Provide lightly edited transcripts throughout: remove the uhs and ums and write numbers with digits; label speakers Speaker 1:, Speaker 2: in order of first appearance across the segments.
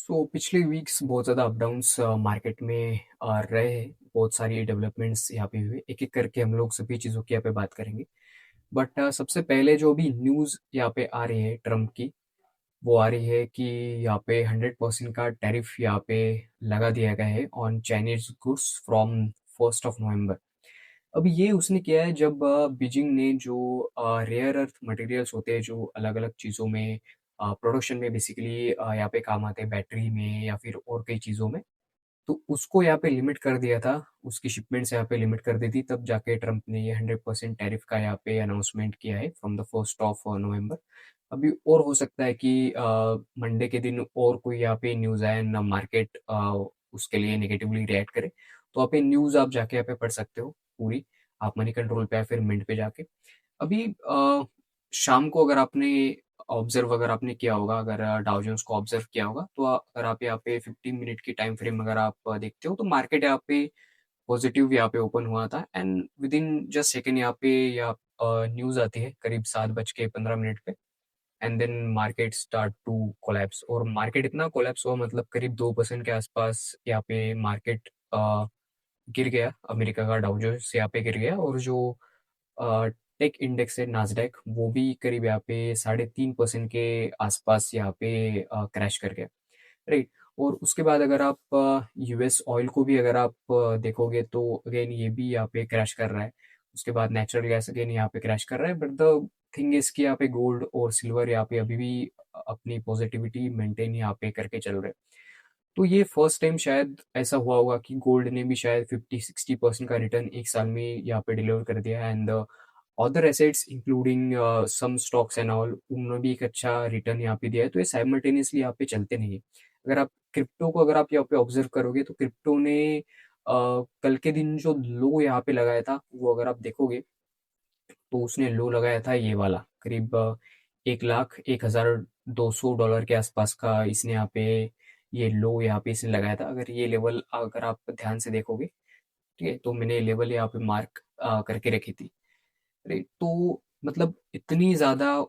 Speaker 1: पिछले वीक्स बहुत ज़्यादा अप-डाउन्स मार्केट में रहे हैं। बहुत सारी डेवलपमेंट्स यहाँ पे हुए। एक-एक करके हम लोग सभी चीज़ों की यहाँ पे बात करेंगे। बट सबसे पहले जो भी न्यूज़ यहाँ पे आ रही है ट्रम्प की, वो आ रही है कि यहाँ पे 100% का टैरिफ यहाँ पे लगा दिया गया है on Chinese goods from 1st of November. अब ये उसने किया है जब बीजिंग ने जो रेयर अर्थ मटेरियल्स होते हैं जो अलग-अलग चीज़ों में प्रोडक्शन में बेसिकली यहाँ पे काम आते हैं बैटरी में या फिर और कई चीज़ों में, तो उसको यहाँ पे लिमिट कर दिया था, उसकी शिपमेंट्स यहाँ पे लिमिट कर दी थी, तब जाके ट्रम्प ने ये 100% टैरिफ का यहाँ पे अनाउंसमेंट किया है from the 1st of November. अभी और हो सकता है कि मंडे के दिन और कोई यहाँ पे न्यूज़ आए ना मार्केट उसके लिए नेगेटिवली रिएक्ट करे। तो आप ये न्यूज़ आप जाके यहाँ पे पढ़ सकते हो पूरी, आप मनी कंट्रोल पे या फिर मिंट पे जाके। अभी शाम को अगर आपने किया होगा, अगर डाउ जोन्स को ऑब्जर्व किया होगा, तो अगर आप यहाँ पे 15 मिनट की टाइम फ्रेम अगर आप देखते हो, तो मार्केट यहाँ पे पॉजिटिव यहाँ पे ओपन हुआ था and within just second यहाँ पे न्यूज़ आती है करीब 7:15 पे and then market start to collapse और मार्केट इतना कोलैप्स हुआ मतलब करीब 2% के आसपास यहाँ पे मार्केट गिर गया। अमेरिका का डाउ जोन्स यहाँ पे गिर गया और जो टेक इंडेक्स है नास्डैक वो भी करीब यहाँ पे 3.5% के आसपास यहाँ पे क्रैश कर गया, राइट। और उसके बाद अगर आप यूएस ऑयल को भी अगर आप देखोगे तो अगेन ये भी यहाँ पे क्रैश कर रहा है। उसके बाद नेचुरल गैस अगेन यहाँ पे क्रैश कर रहा है, बट द थिंग इज कि यहाँ पे गोल्ड और सिल्वर यहाँ पे अभी भी अपनी पॉजिटिविटी मेंटेन यहाँ पे करके चल रहे हैं। तो ये फर्स्ट टाइम शायद ऐसा हुआ होगा कि गोल्ड ने भी शायद 50-60% का रिटर्न एक साल में यहाँ पे डिलीवर कर दिया and other assets including some stocks and all उन्होंने भी एक अच्छा रिटर्न यहाँ पे दिया है। तो ये साइमल्टेनियसली यहाँ पे चलते नहीं है। अगर आप यहाँ पे ऑब्जर्व करोगे तो क्रिप्टो ने कल के दिन जो लो यहाँ पे लगाया था वो अगर आप देखोगे तो उसने लो लगाया था ये वाला करीब 1,01,200 डॉलर के आसपास का इसने यहाँ पे ये लो यहाँ पे इसने लगाया था। अगर ये लेवल अगर आप ध्यान से देखोगे, ठीक है, तो मैंने ये लेवल यहाँ पे मार्क करके रखी थी, राइट। तो मतलब इतनी ज़्यादा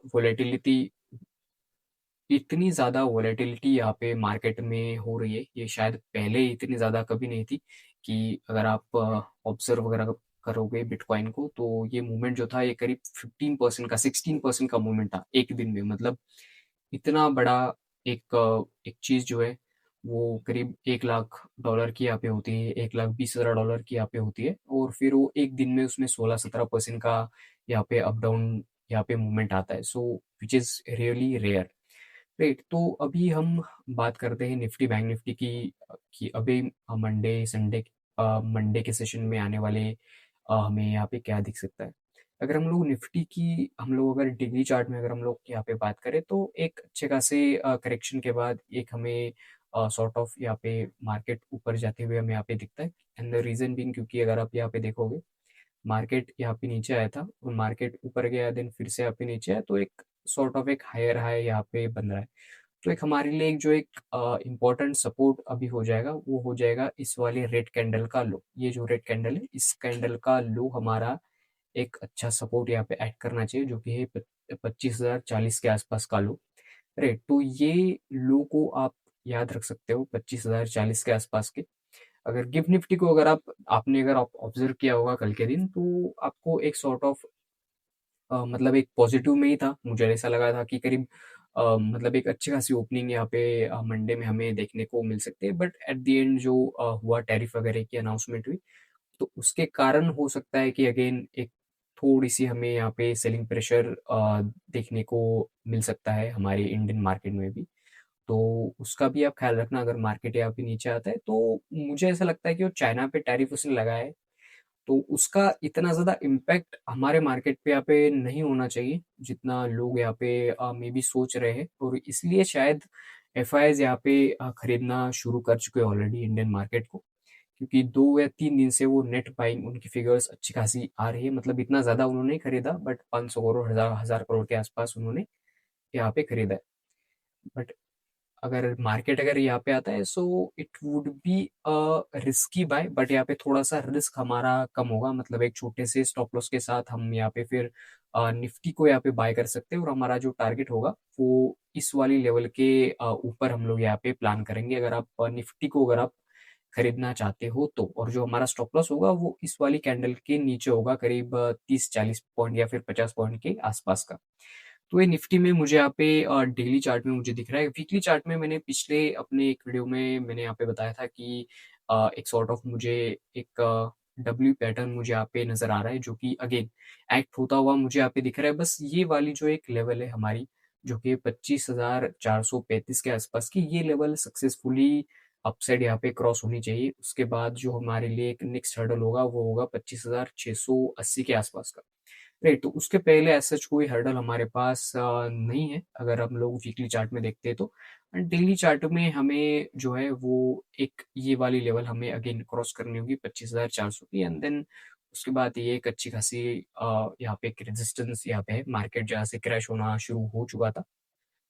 Speaker 1: वोलेटिलिटी यहाँ पे मार्केट में हो रही है, ये शायद पहले इतनी ज़्यादा कभी नहीं थी कि अगर आप ऑब्जर्व वगैरह करोगे बिटकॉइन को, तो ये मूवमेंट जो था ये करीब 15% का 16% का मूवमेंट था एक दिन में। मतलब इतना बड़ा एक चीज़ जो है वो करीब 1 लाख डॉलर की यहाँ पे होती है, 1,20,000 डॉलर की यहाँ पे होती है और फिर वो एक दिन में उसमें 16-17% का यहाँ पे अप डाउन यहाँ पे मूवमेंट आता है, so which is really rare, right. तो अभी हम बात करते हैं निफ्टी बैंक निफ्टी की कि अभी मंडे के सेशन में आने वाले हमें यहाँ पे क्या दिख सकता है। अगर हम लोग अगर डेली चार्ट में अगर हम लोग यहाँ पे बात करें तो एक अच्छे खासे करेक्शन के बाद एक हमें सॉर्ट ऑफ यहाँ पे मार्केट ऊपर जाते हुए हमें यहाँ पे दिखता है एंड द रीजन बीइंग क्योंकि अगर आप यहाँ पे देखोगे मार्केट यहाँ पे नीचे आया था और मार्केट ऊपर गया देन फिर से यहाँ पे नीचे आया, तो एक सॉर्ट ऑफ एक हायर हाई यहाँ पे बन रहा है। तो एक हमारे लिए एक इम्पोर्टेंट सपोर्ट अभी हो जाएगा, वो हो जाएगा इस वाले रेड कैंडल का लो। ये जो रेड कैंडल है इस कैंडल का लो हमारा एक अच्छा सपोर्ट यहाँ पे ऐड करना चाहिए जो कि है 25,040 के आसपास का लो, राइट। तो ये लो को आप याद रख सकते हो 25,040 के आसपास के। अगर गिफ्ट निफ्टी को अगर आप ऑब्जर्व किया होगा कल के दिन, तो आपको एक सॉर्ट ऑफ मतलब एक पॉजिटिव में ही था। मुझे ऐसा लगा था कि करीब मतलब एक अच्छी खासी ओपनिंग यहाँ पे मंडे में हमें देखने को मिल सकती है, बट एट द एंड जो हुआ टैरिफ वगैरह की अनाउंसमेंट हुई, तो उसके कारण हो सकता है कि अगेन एक थोड़ी सी हमें यहाँ पे सेलिंग प्रेशर देखने को मिल सकता है हमारे इंडियन मार्केट में भी। तो उसका भी आप ख्याल रखना अगर मार्केट यहाँ पे नीचे आता है, तो मुझे ऐसा लगता है कि वो चाइना पे टैरिफ उसने लगाया है, तो उसका इतना ज़्यादा इम्पैक्ट हमारे मार्केट पे यहाँ पे नहीं होना चाहिए जितना लोग यहाँ पे मे बी सोच रहे हैं, और इसलिए शायद एफआईआईज यहाँ पे खरीदना शुरू कर चुके हैं ऑलरेडी इंडियन मार्केट को, क्योंकि 2 या 3 दिन से वो नेट बाइंग उनकी फिगर्स अच्छी खासी आ रही है। मतलब इतना ज़्यादा उन्होंने नहीं खरीदा, बट 500 करोड़ हजार करोड़ के आसपास उन्होंने यहाँ पे खरीदा है। बट अगर मार्केट अगर यहाँ पे आता है so it would be risky buy, but यहाँ पे थोड़ा सा रिस्क हमारा कम होगा। मतलब एक छोटे से स्टॉप लॉस के साथ हम यहाँ पे फिर निफ्टी को यहाँ पे बाय कर सकते हैं और हमारा जो टारगेट होगा वो इस वाली लेवल के ऊपर हम लोग यहाँ पे प्लान करेंगे अगर आप निफ्टी को अगर आप खरीदना चाहते हो तो। और जो हमारा स्टॉप लॉस होगा वो इस वाली कैंडल के नीचे होगा, करीब 30-40 पॉइंट या फिर 50 पॉइंट के आसपास का। तो ये निफ्टी में मुझे यहाँ पे डेली चार्ट में मुझे दिख रहा है। वीकली चार्ट में मैंने पिछले अपने एक वीडियो में मैंने यहाँ पे बताया था कि एक सॉर्ट ऑफ मुझे एक डब्ल्यू पैटर्न मुझे यहाँ पे नज़र आ रहा है, जो कि अगेन एक्ट होता हुआ मुझे यहाँ पे दिख रहा है। बस ये वाली जो एक लेवल है हमारी, जो कि 25,435 के आसपास की, ये लेवल सक्सेसफुली अपसाइड यहाँ पे क्रॉस होनी चाहिए। उसके बाद जो हमारे लिए एक नेक्स्ट हर्डल होगा वो होगा 25,680 के आसपास का। राइट, तो उसके पहले ऐसा कोई हर्डल हमारे पास नहीं है अगर हम लोग वीकली चार्ट में देखते हैं तो। एंड डेली चार्ट में हमें जो है वो एक ये वाली लेवल हमें अगेन क्रॉस करनी होगी 25,400 की। एंड देन उसके बाद ये एक अच्छी खासी यहाँ पे एक रेजिस्टेंस यहाँ पे है, मार्केट जहाँ से क्रैश होना शुरू हो चुका था।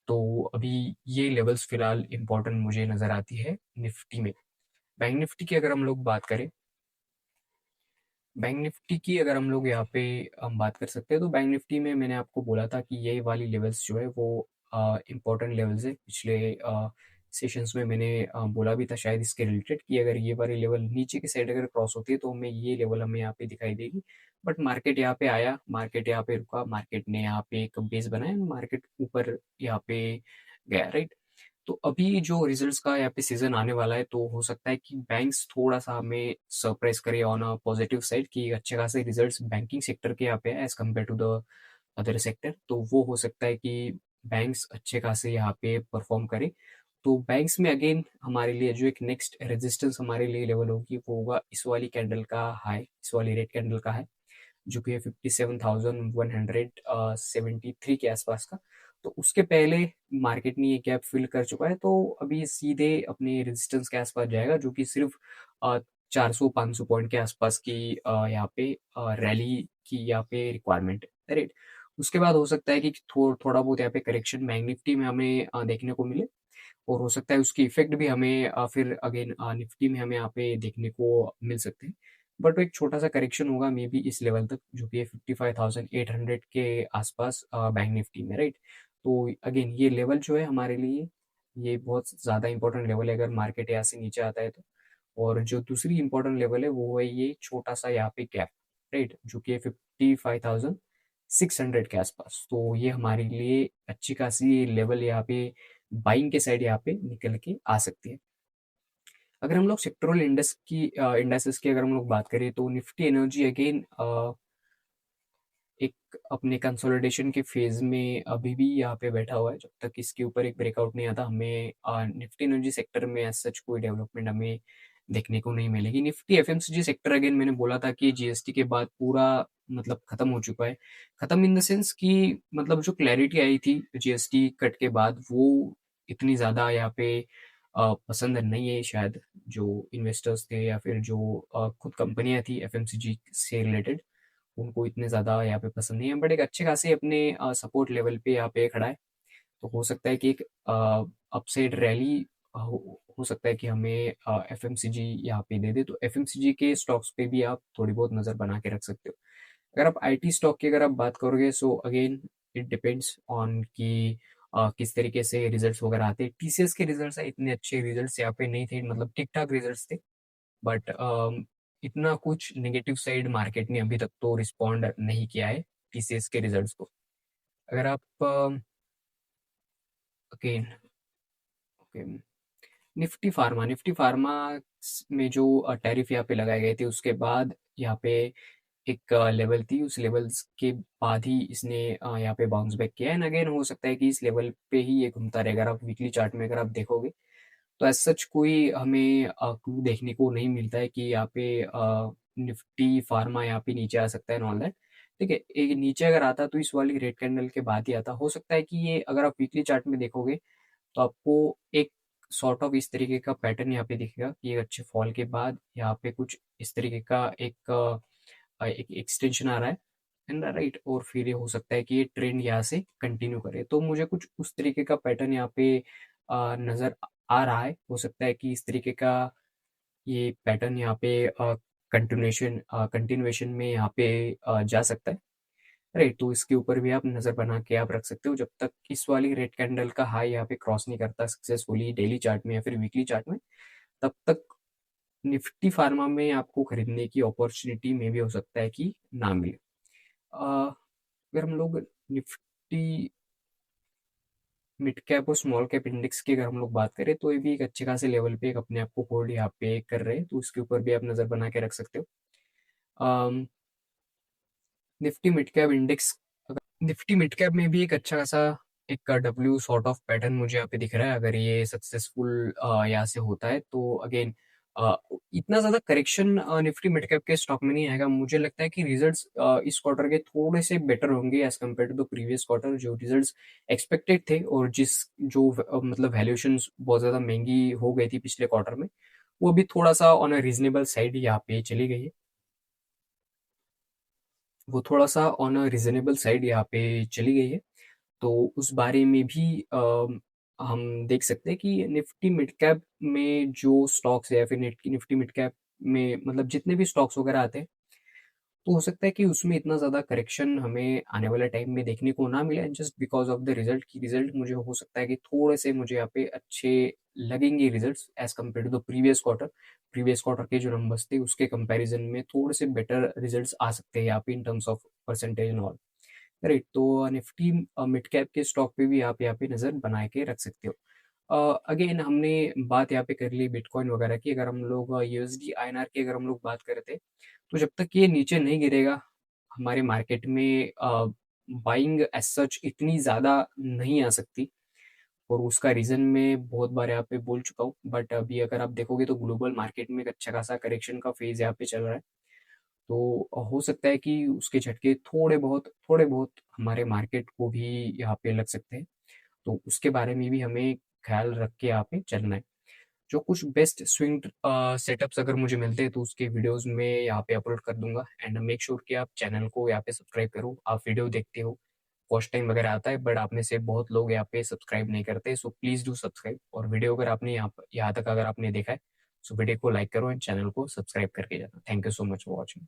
Speaker 1: तो अभी ये लेवल्स फिलहाल इंपॉर्टेंट मुझे नजर आती है निफ्टी में। बैंक निफ्टी की अगर हम लोग बात करें, बैंक निफ्टी की अगर हम लोग यहाँ पे हम बात कर सकते हैं तो बैंक निफ्टी में मैंने आपको बोला था कि ये वाली लेवल्स जो है वो इम्पोर्टेंट लेवल्स है। पिछले सेशंस में मैंने बोला भी था शायद इसके रिलेटेड कि अगर ये वाली लेवल नीचे की साइड अगर क्रॉस होती है तो हमें ये लेवल हमें यहाँ पे दिखाई देगी। बट मार्केट यहाँ पे आया, मार्केट यहाँ पे रुका, मार्केट ने यहाँ पे एक बेस बनाया, मार्केट ऊपर यहाँ पे गया। राइट, तो अभी जो रिजल्ट्स का यहाँ पे सीजन आने वाला है तो हो सकता है कि बैंक्स थोड़ा सा हमें सरप्राइज करे ऑन अ पॉजिटिव साइड कि अच्छे खासे रिजल्ट्स बैंकिंग सेक्टर के यहाँ पे है as compare to the other sector. तो वो हो सकता है कि बैंक्स अच्छे खासे यहाँ पे परफॉर्म करे। तो बैंक्स में अगेन हमारे लिए जो एक नेक्स्ट रेजिस्टेंस हमारे लिए लेवल होगी वो होगा इस वाली कैंडल का हाई, इस वाली रेड कैंडल का हाई, जो कि है 57,173 के आसपास का। तो उसके पहले मार्केट ने ये गैप फिल कर चुका है, तो अभी सीधे अपने रेजिस्टेंस के आसपास जाएगा, जो कि सिर्फ 400-500 पॉइंट के आसपास की यहाँ पे रैली की यहाँ पे रिक्वायरमेंट है। राइट, उसके बाद हो सकता है कि थोड़ा बहुत यहाँ पे करेक्शन बैंक निफ्टी में हमें देखने को मिले, और हो सकता है उसकी इफेक्ट भी हमें फिर अगेन निफ्टी में हमें यहाँ पे देखने को मिल सकते हैं। बट वो एक छोटा सा करेक्शन होगा मे बी इस लेवल तक, जो कि 55,800 के आसपास बैंक निफ्टी में। राइट, तो अगेन ये लेवल जो है हमारे लिए ये बहुत ज़्यादा इंपॉर्टेंट लेवल है अगर मार्केट यहाँ से नीचे आता है तो। और जो दूसरी इंपॉर्टेंट लेवल है वो है ये छोटा सा यहाँ पे गैप। राइट, जो कि 55,600 के आसपास। तो ये हमारे लिए अच्छी खासी लेवल यहाँ पे बाइंग के साइड यहाँ पे निकल के आ सकती है। अगर हम लोग सेक्टोरल इंडेक्सेस की अगर हम लोग बात करें तो निफ्टी एनर्जी अगेन एक अपने कंसोलिडेशन के फेज में अभी भी यहाँ पे बैठा हुआ है। जब तक इसके ऊपर एक ब्रेकआउट नहीं आता हमें निफ्टी एनर्जी सेक्टर में एज सच कोई डेवलपमेंट हमें देखने को नहीं मिलेगी। निफ्टी एफएमसीजी सेक्टर अगेन मैंने बोला था कि जीएसटी के बाद पूरा मतलब खत्म हो चुका है। खत्म इन द सेंस कि मतलब जो क्लैरिटी आई थी जीएसटी कट के बाद वो इतनी ज़्यादा यहाँ पे पसंद नहीं है शायद जो इन्वेस्टर्स थे या फिर जो खुद कंपनियां थी एफएमसीजी से रिलेटेड, उनको इतने ज़्यादा यहाँ पे पसंद नहीं है। बट एक अच्छे खासे अपने सपोर्ट लेवल पे यहाँ पे खड़ा है। तो हो सकता है कि एक अपसाइड रैली हो सकता है कि हमें एफएमसीजी यहाँ पे दे दे। तो एफएमसीजी के स्टॉक्स पे भी आप थोड़ी बहुत नज़र बना के रख सकते हो। अगर आप आईटी स्टॉक की अगर आप बात करोगे so again it depends on कि किस तरीके से रिजल्ट्स वगैरह आते हैं। टीसीएस के रिजल्ट्स इतने अच्छे रिजल्ट्स यहाँ पे नहीं थे, मतलब ठीक ठाक रिजल्ट्स थे। बट इतना कुछ नेगेटिव साइड मार्केट ने अभी तक तो रिस्पॉन्ड नहीं किया है टीसीएस के रिजल्ट्स को। अगर आप अगेन ओके, निफ्टी फार्मा में जो टैरिफ यहाँ पे लगाए गए थे उसके बाद यहाँ पे एक लेवल थी, उस लेवल्स के बाद ही इसने यहाँ पे बाउंस बैक किया। एंड अगेन हो सकता है कि इस लेवल पे ही ये घूमता रहेगा। अगर आप वीकली चार्ट में अगर आप देखोगे तो एज सच कोई हमें क्लू देखने को नहीं मिलता है कि यहाँ पे निफ्टी फार्मा यहाँ पे नीचे आ सकता है एंड ऑल दैट। ठीक है, एक नीचे अगर आता तो इस वाली रेड कैंडल के बाद ही आता। हो सकता है कि ये अगर आप वीकली चार्ट में देखोगे तो आपको एक सॉर्ट ऑफ इस तरीके का पैटर्न यहाँ पे दिखेगा कि एक अच्छे फॉल के बाद यहाँ पे कुछ इस तरीके का एक एक्सटेंशन आ रहा है एंड राइट, और फिर ये हो सकता है कि ये ट्रेंड यहाँ से कंटिन्यू करे। तो मुझे कुछ उस तरीके का पैटर्न यहाँ पे नजर आ रहा है। हो सकता है कि इस तरीके का ये पैटर्न यहाँ पे कंटिन्यूएशन में यहाँ पे जा सकता है। राइट? तो इसके ऊपर भी आप नज़र बना के आप रख सकते हो जब तक इस वाली रेड कैंडल का हाई यहाँ पे क्रॉस नहीं करता सक्सेसफुली डेली चार्ट में या फिर वीकली चार्ट में, तब तक निफ्टी फार्मा में आपको खरीदने की अपॉर्चुनिटी में भी हो सकता है कि ना मिले। अगर हम लोग निफ्टी मिड कैप और स्मॉल कैप इंडेक्स की अगर हम लोग बात करें तो ये भी एक अच्छे खासे लेवल पे एक अपने आप को होल्ड यहाँ पे कर रहे हैं, तो उसके ऊपर भी आप नज़र बना के रख सकते हो। Um, Nifty mid cap index, Nifty mid cap में भी एक अच्छा खासा एक डब्ल्यू सॉर्ट ऑफ पैटर्न मुझे यहाँ पे दिख रहा है। अगर ये सक्सेसफुल यहाँ से होता है तो अगेन इतना ज़्यादा करेक्शन निफ्टी मिड कैप के स्टॉक में नहीं आएगा। मुझे लगता है कि रिजल्ट्स इस क्वार्टर के थोड़े से बेटर होंगे as compare to the previous quarter. जो रिजल्ट्स एक्सपेक्टेड थे और जो मतलब वैल्यूएशन बहुत ज़्यादा महंगी हो गई थी पिछले क्वार्टर में, वो भी थोड़ा सा ऑन अ रीजनेबल साइड यहाँ पे चली गई है। वो थोड़ा सा ऑन अ रीजनेबल साइड यहाँ पे चली गई है। तो उस बारे में भी हम देख सकते हैं कि निफ्टी मिड कैप में जो स्टॉक्स है या फिर निफ्टी मिड कैप में मतलब जितने भी स्टॉक्स वगैरह आते हैं, तो हो सकता है कि उसमें इतना ज़्यादा करेक्शन हमें आने वाले टाइम में देखने को ना मिले just because of the result. की रिजल्ट मुझे हो सकता है कि थोड़े से मुझे यहाँ पे अच्छे लगेंगे results as compare to the previous quarter. Previous quarter के जो नंबर्स थे उसके कंपैरिजन में थोड़े से बेटर रिजल्ट्स आ सकते हैं यहाँ पे in terms of percentage and all. Right, तो निफ्टी मिड कैप के स्टॉक पे भी आप यहाँ पे नज़र बना के रख सकते हो। अगेन हमने बात यहाँ पे कर ली बिटकॉइन वगैरह की। अगर हम लोग यूएसडी आईएनआर की अगर हम लोग बात करे थे, तो जब तक ये नीचे नहीं गिरेगा हमारे मार्केट में बाइंग एज सच इतनी ज़्यादा नहीं आ सकती। और उसका रीज़न मैं बहुत बार यहाँ पे बोल चुका हूँ, बट अभी अगर आप देखोगे तो ग्लोबल मार्केट में एक अच्छा खासा करेक्शन का फेज़ यहाँ पे चल रहा है। तो हो सकता है कि उसके झटके थोड़े बहुत हमारे मार्केट को भी यहाँ पे लग सकते हैं। तो उसके बारे में भी हमें ख्याल रख के यहाँ पे चलना है। जो कुछ बेस्ट स्विंग सेटअप्स अगर मुझे मिलते हैं तो उसके वीडियोस में यहाँ पे अपलोड कर दूंगा। एंड मेक श्योर कि आप चैनल को यहाँ पे सब्सक्राइब करो। आप वीडियो देखते हो, फर्स्ट टाइम वगैरह आता है, बट आप में से बहुत लोग यहाँ पे सब्सक्राइब नहीं करते, सो प्लीज़ डू सब्सक्राइब। और वीडियो अगर आपने यहाँ तक अगर आपने देखा है, सो वीडियो को लाइक करो एंड चैनल को सब्सक्राइब करके जाना। Thank you so much for watching.